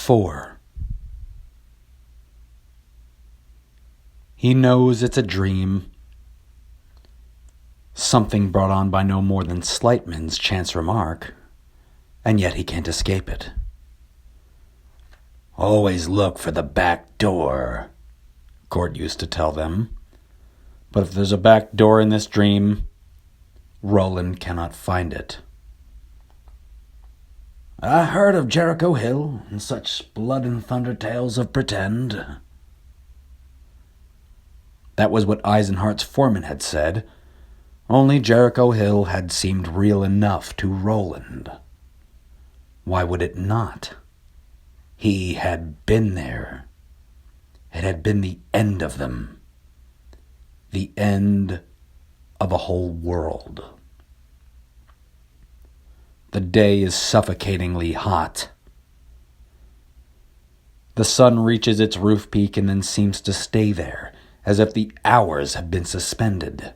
4. He knows it's a dream, something brought on by no more than Slightman's chance remark, and yet he can't escape it. Always look for the back door, Gort used to tell them. But if there's a back door in this dream, Roland cannot find it. I heard of Jericho Hill and such blood and thunder tales of pretend. That was what Eisenhardt's foreman had said, only Jericho Hill had seemed real enough to Roland. Why would it not? He had been there. It had been the end of them. The end of a whole world. The day is suffocatingly hot. The sun reaches its roof peak and then seems to stay there, as if the hours have been suspended.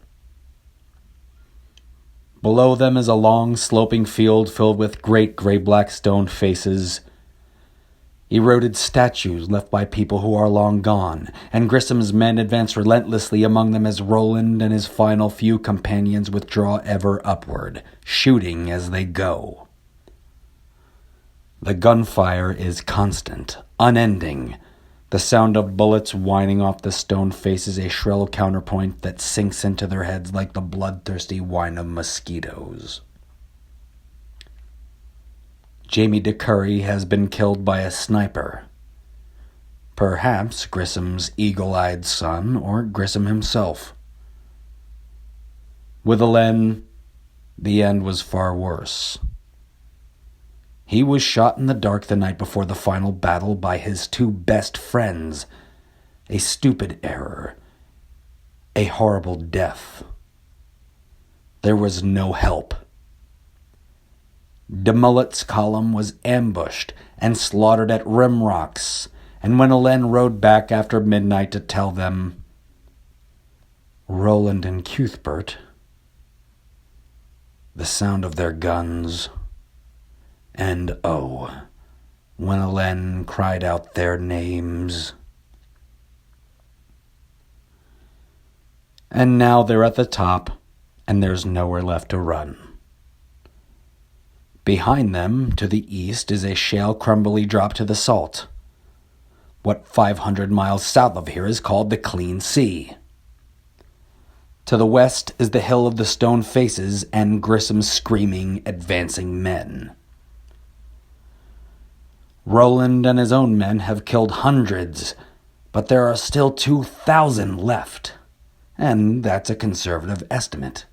Below them is a long, sloping field filled with great gray-black stone faces, eroded statues left by people who are long gone, and Grissom's men advance relentlessly among them as Roland and his final few companions withdraw ever upward, shooting as they go. The gunfire is constant, unending, the sound of bullets whining off the stone faces a shrill counterpoint that sinks into their heads like the bloodthirsty whine of mosquitoes. Jamie DeCurry has been killed by a sniper. Perhaps Grissom's eagle-eyed son, or Grissom himself. With Alen, the end was far worse. He was shot in the dark the night before the final battle by his two best friends. A stupid error. A horrible death. There was no help. De Mullet's column was ambushed and slaughtered at Rim Rocks, and when Alen rode back after midnight to tell them, Roland and Cuthbert, the sound of their guns, and oh, when Alen cried out their names. And now they're at the top, and there's nowhere left to run. Behind them, to the east, is a shale crumbly drop to the salt. What 500 miles south of here is called the Clean Sea. To the west is the hill of the stone faces and Grissom's screaming, advancing men. Roland and his own men have killed hundreds, but there are still 2,000 left, and that's a conservative estimate.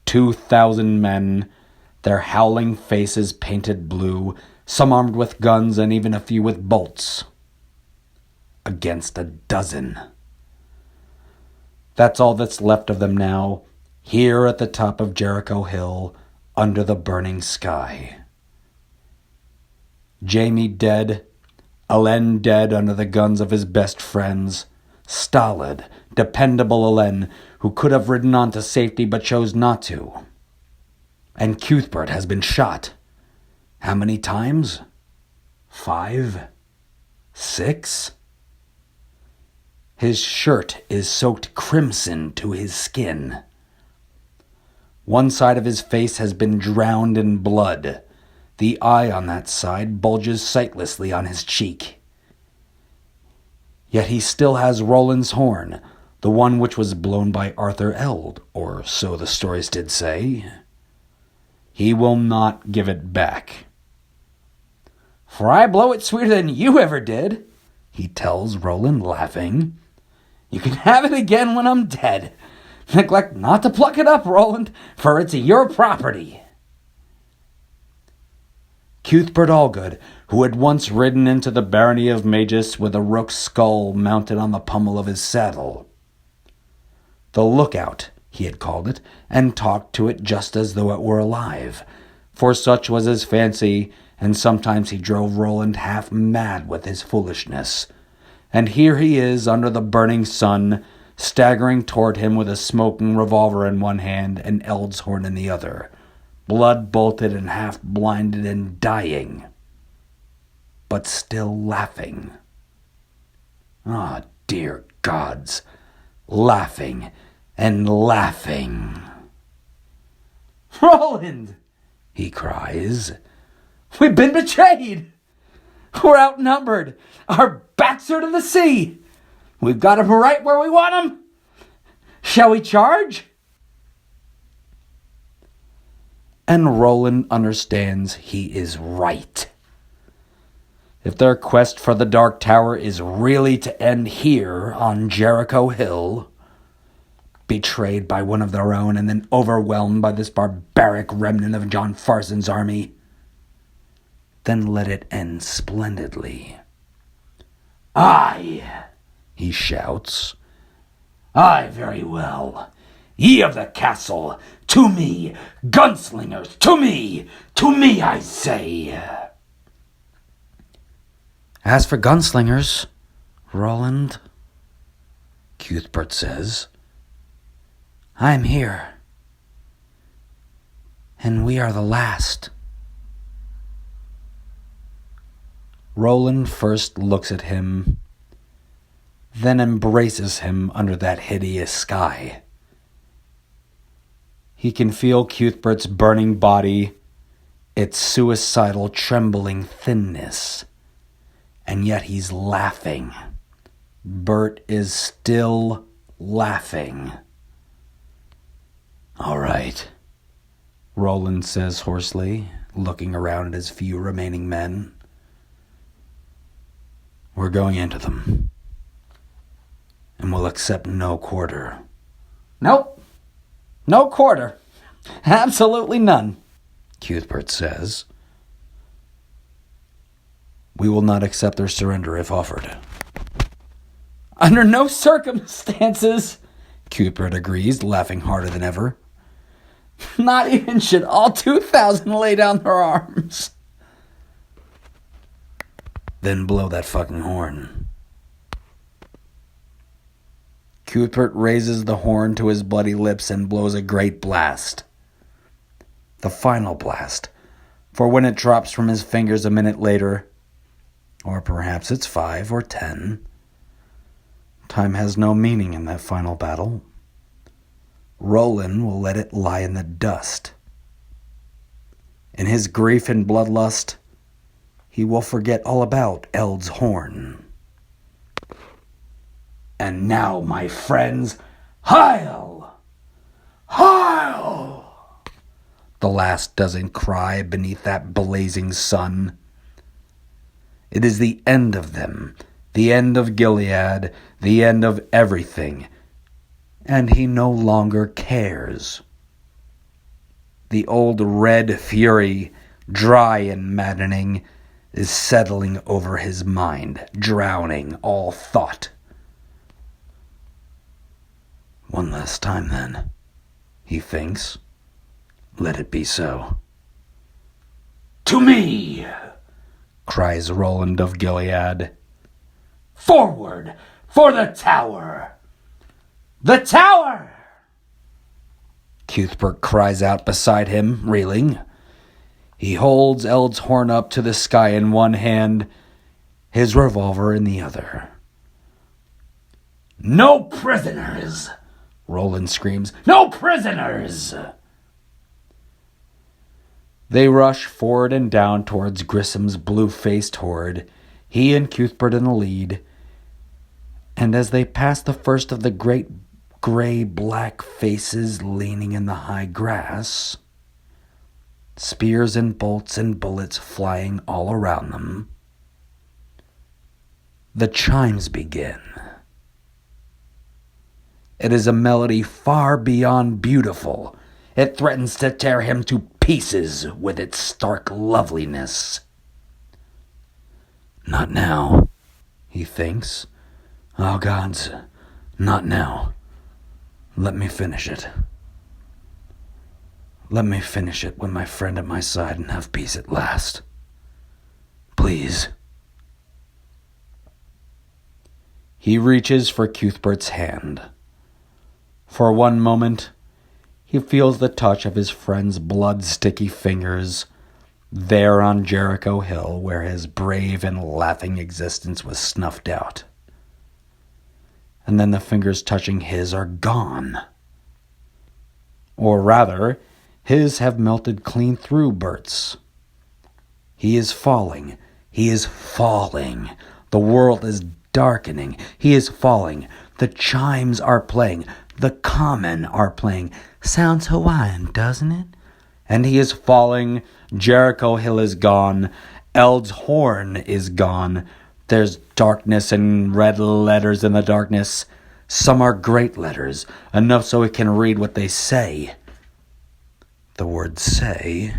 2,000 men, their howling faces painted blue, some armed with guns and even a few with bolts. Against a dozen. That's all that's left of them now, here at the top of Jericho Hill, under the burning sky. Jamie dead, Alen dead under the guns of his best friends, stolid, dependable Alen, who could have ridden on to safety but chose not to. And Cuthbert has been shot. How many times? 5? 6? His shirt is soaked crimson to his skin. One side of his face has been drowned in blood. The eye on that side bulges sightlessly on his cheek. Yet he still has Roland's horn, the one which was blown by Arthur Eld, or so the stories did say. He will not give it back. For I blow it sweeter than you ever did, he tells Roland, laughing. You can have it again when I'm dead. Neglect not to pluck it up, Roland, for it's your property. Cuthbert Allgood, who had once ridden into the barony of Magus with a rook's skull mounted on the pommel of his saddle. The lookout, he had called it, and talked to it just as though it were alive, for such was his fancy, and sometimes he drove Roland half mad with his foolishness. And here he is under the burning sun, staggering toward him with a smoking revolver in one hand and Eld's horn in the other, blood-bolted and half-blinded and dying. but still laughing. Ah, dear gods, laughing and laughing. "Roland!" he cries. "We've been betrayed! We're outnumbered! Our backs are to the sea! We've got 'em right where we want 'em! Shall we charge?" And Roland understands he is right. If their quest for the Dark Tower is really to end here on Jericho Hill, betrayed by one of their own and then overwhelmed by this barbaric remnant of John Farson's army, then let it end splendidly. "Aye," he shouts. "Aye, very well. Ye of the castle, to me! Gunslingers, to me! To me, I say!" "As for gunslingers, Roland," Cuthbert says, "I'm here. And we are the last." Roland first looks at him, then embraces him under that hideous sky. He can feel Cuthbert's burning body, its suicidal trembling thinness, and yet he's laughing. Bert is still laughing. "All right," Roland says hoarsely, looking around at his few remaining men. "We're going into them. And we'll accept no quarter." "Nope. No quarter. Absolutely none," Cuthbert says. "We will not accept their surrender if offered." "Under no circumstances," Cuthbert agrees, laughing harder than ever. "Not even should all 2,000 lay down their arms." "Then blow that fucking horn." Cuthbert raises the horn to his bloody lips and blows a great blast. The final blast, for when it drops from his fingers a minute later, or perhaps it's 5 or 10, time has no meaning in that final battle. Roland will let it lie in the dust. In his grief and bloodlust, he will forget all about Eld's horn. "And now, my friends, Heil! Heil!" The last dozen cry beneath that blazing sun. It is the end of them, the end of Gilead, the end of everything, and he no longer cares. The old red fury, dry and maddening, is settling over his mind, drowning all thought. "One last time, then," he thinks. "Let it be so." "To me!" cries Roland of Gilead. "Forward for the tower! The tower!" Cuthbert cries out beside him, reeling. He holds Eld's horn up to the sky in one hand, his revolver in the other. "No prisoners!" Roland screams. "No prisoners!" They rush forward and down towards Grissom's blue-faced horde, he and Cuthbert in the lead, and as they pass the first of the great gray-black faces leaning in the high grass, spears and bolts and bullets flying all around them, the chimes begin. It is a melody far beyond beautiful. It threatens to tear him to pieces with its stark loveliness. "Not now," he thinks. "Oh, gods, not now. Let me finish it. Let me finish it with my friend at my side and have peace at last. Please." He reaches for Cuthbert's hand. For one moment, he feels the touch of his friend's blood-sticky fingers, there on Jericho Hill, where his brave and laughing existence was snuffed out. And then the fingers touching his are gone. Or rather, his have melted clean through Bert's. He is falling. He is falling. The world is darkening. He is falling. The chimes are playing. The common are playing. Sounds Hawaiian, doesn't it? And he is falling. Jericho Hill is gone. Eld's horn is gone. There's darkness and red letters in the darkness. Some are great letters, enough so it can read what they say. The word say